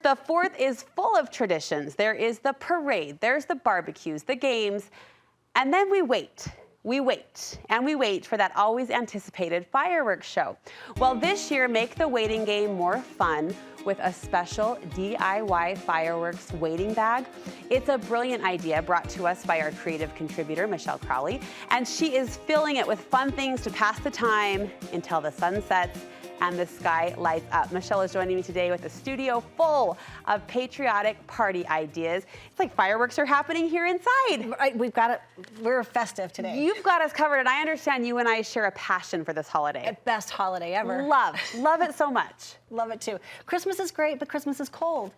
The 4th is full of traditions. There is the parade, there's the barbecues, the games, and then we wait. We wait, and we wait for that always anticipated fireworks show. Well, this year, make the waiting game more fun with a special DIY fireworks waiting bag. It's a brilliant idea brought to us by our creative contributor, Michelle Crowley, and she is filling it with fun things to pass the time until the sun sets and the sky lights up. Michelle is joining me today with a studio full of patriotic party ideas. It's like fireworks are happening here inside. Right, we've got it. We're festive today. You've got us covered, and I understand you and I share a passion for this holiday. The best holiday ever. Love it so much. Love it too. Christmas is great, but Christmas is cold.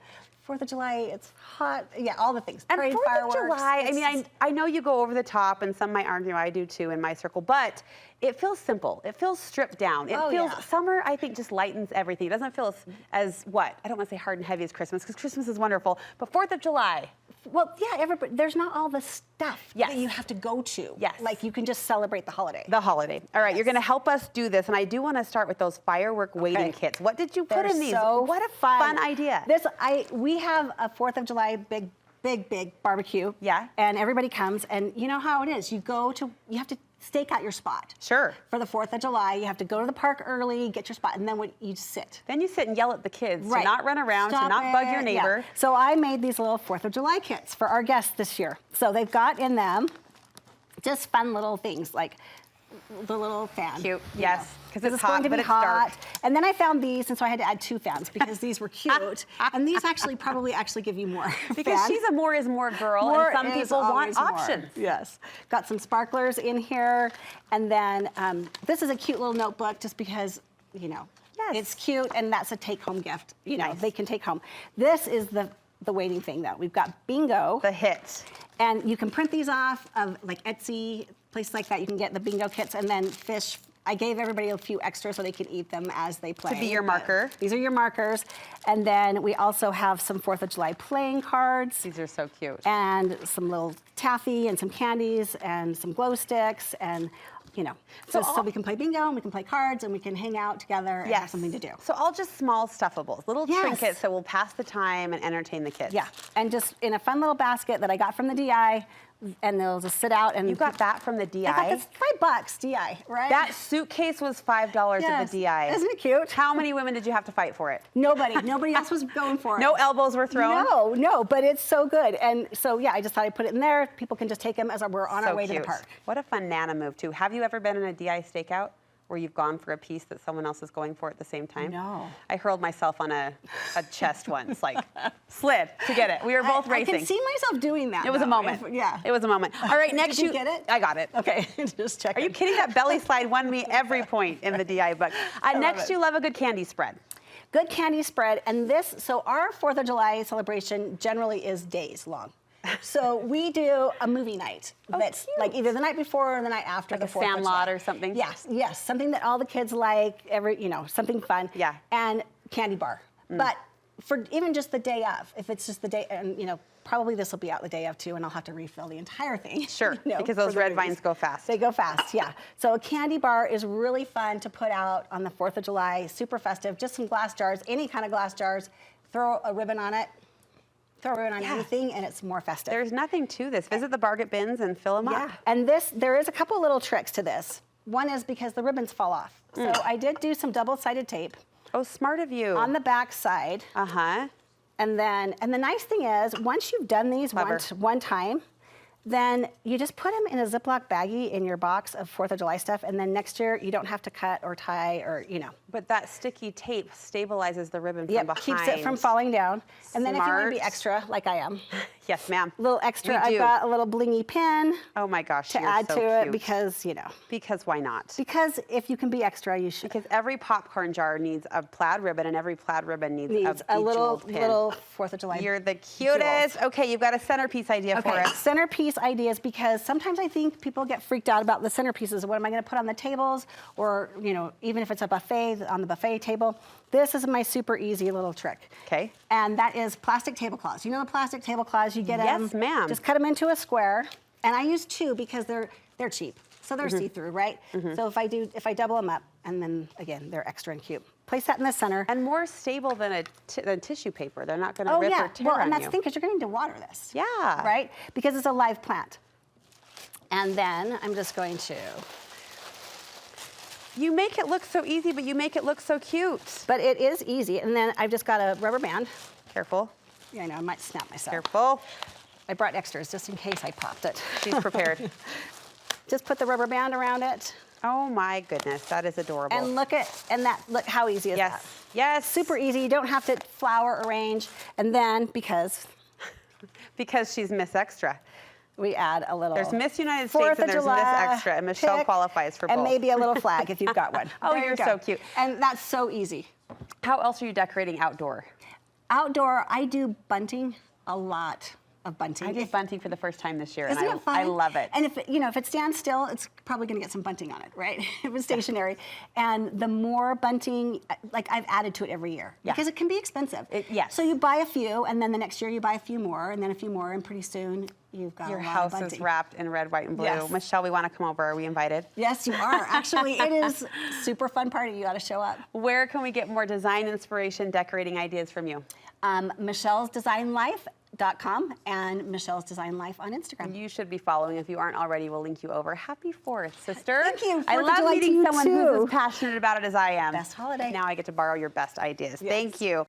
4th of July, it's hot. Yeah, all the things. And Parade, 4th fireworks, of July, I mean, I know you go over the top, and some might argue, I do too in my circle, but it feels simple. It feels stripped down. It feels, summer, I think, just lightens everything. It doesn't feel as what? I don't want to say hard and heavy as Christmas, because Christmas is wonderful, but 4th of July. Well, yeah, everybody, there's not all the stuff that you have to go to. Yes. Like, you can just celebrate the holiday. The holiday. All right, you're going to help us do this, and I do want to start with those firework waiting kits. What did you put in these? What a fun idea. We have a 4th of July big barbecue. Yeah. And everybody comes, and you know how it is. You have to stake out your spot. Sure. For the 4th of July, you have to go to the park early, get your spot, and then you sit. Then you sit and yell at the kids to not run around, to not bug your neighbor. Yeah. So I made these little 4th of July kits for our guests this year. So they've got in them just fun little things like the little fan. Cute, yes, because it's hot, going to be but it's hot. dark. And then I found these, and so I had to add 2 fans because these were cute. And these probably give you more. Because she's a more is more girl, and some people want options. Yes. Got some sparklers in here. And then this is a cute little notebook just because, you know, it's cute, and that's a take-home gift. You know, they can take home. This is the waiting thing, though. We've got bingo. The hit. And you can print these off of like Etsy, places like that. You can get the bingo kits, and then fish. I gave everybody a few extra so they could eat them as they play. To be your marker. These are your markers. And then we also have some 4th of July playing cards. These are so cute. And some little taffy and some candies and some glow sticks and, you know, so we can play bingo and we can play cards and we can hang out together and have something to do. So all just small stuffables, little trinkets that will pass the time and entertain the kids. Yeah, and just in a fun little basket that I got from the DI, and they'll just sit out and... You got that from the DI? I got this $5 DI, right? That suitcase was $5 at the DI. Isn't it cute? How many women did you have to fight for it? Nobody else was going for it. No elbows were thrown? No, but it's so good. And so, yeah, I just thought I'd put it in there. People can just take them as we're on our way to the park. What a fun Nana move, too. Have you ever been in a DI stakeout where you've gone for a piece that someone else is going for at the same time? No. I hurled myself on a chest once, like slid to get it. We were both racing. I can see myself doing that. It was a moment. It was a moment. All right, next Did you get it? I got it. Okay, just check. Are you kidding? That belly slide won me every point in the DI book. Next, you love a good candy spread. Good candy spread, and so our 4th of July celebration generally is days long. So we do a movie night that's like either the night before or the night after the 4th of July. Like a Sandlot or something? Yes, something that all the kids like, something fun. Yeah. And candy bar. But for even just the day of, if it's just the day, and probably this will be out the day of too, and I'll have to refill the entire thing. Sure, because those red vines go fast. They go fast, yeah. So a candy bar is really fun to put out on the 4th of July, super festive, just some glass jars, any kind of glass jars, throw a ribbon on it. Throw it on anything, and it's more festive. There's nothing to this. Visit the bargain bins and fill them up. And there is a couple little tricks to this. One is because the ribbons fall off. So I did do some double-sided tape. Oh, smart of you. On the back side. And the nice thing is, once you've done these one time, then you just put them in a Ziploc baggie in your box of 4th of July stuff, and then next year you don't have to cut or tie or, But that sticky tape stabilizes the ribbon from behind. Keeps it from falling down. And then if you want to be extra, like I am. Yes, ma'am. A little extra, I got a little blingy pin. Oh my gosh, to add to it because, Because why not? Because if you can be extra, you should. Because every popcorn jar needs a plaid ribbon, and every plaid ribbon needs a little 4th of July. You're the cutest. Jewels. Okay, you've got a centerpiece idea for us. Centerpiece ideas, because sometimes I think people get freaked out about the centerpieces. What am I going to put on the tables? Or, even if it's a buffet, on the buffet table. This is my super easy little trick. Okay. And that is plastic tablecloths. You know the plastic tablecloths, you get them. Yes, ma'am. Just cut them into a square. And I use 2 because they're cheap. So they're see-through, right? So if I double them up, and then again, they're extra and cute. place that in the center. And more stable than than tissue paper. They're not going to rip or tear well, on and that's you. the thing, because you're going to need to water this. Yeah. Right? Because it's a live plant. And then I'm just going to. You make it look so easy, but you make it look so cute. But it is easy. And then I've just got a rubber band. Careful. Yeah, I know, I might snap myself. Careful. I brought extras just in case I popped it. She's prepared. Just put the rubber band around it. Oh my goodness, that is adorable. And look how easy is that? Yes. Yes. Super easy. You don't have to flower arrange. And then because she's Miss Extra. we add a little. There's Miss United 4th States and of there's July Miss Extra, and Michelle pick, qualifies for both. And maybe a little flag if you've got one. Oh, There you're you go. so cute. And that's so easy. How else are you decorating outdoor? Outdoor, I do bunting, a lot of bunting. I did bunting for the first time this year, Isn't and it fun? I love it. And if it stands still, it's probably going to get some bunting on it, right? If it's stationary. And the more bunting, like I've added to it every year because it can be expensive. Yes. So you buy a few, and then the next year you buy a few more, and then a few more, and pretty soon you've got Your a lot house of bunting. is wrapped in red, white, and blue. Yes. Michelle, we want to come over. Are we invited? Yes, you are. Actually, it is a super fun party. You got to show up. Where can we get more design inspiration, decorating ideas from you? MichellesDesignLife.com and Michelle's Design Life on Instagram. You should be following. If you aren't already, we'll link you over. Happy 4th, sister. Thank you. I 4th of love July to meeting you someone too. who's as passionate about it as I am. Best holiday. Now I get to borrow your best ideas. Yes. Thank you.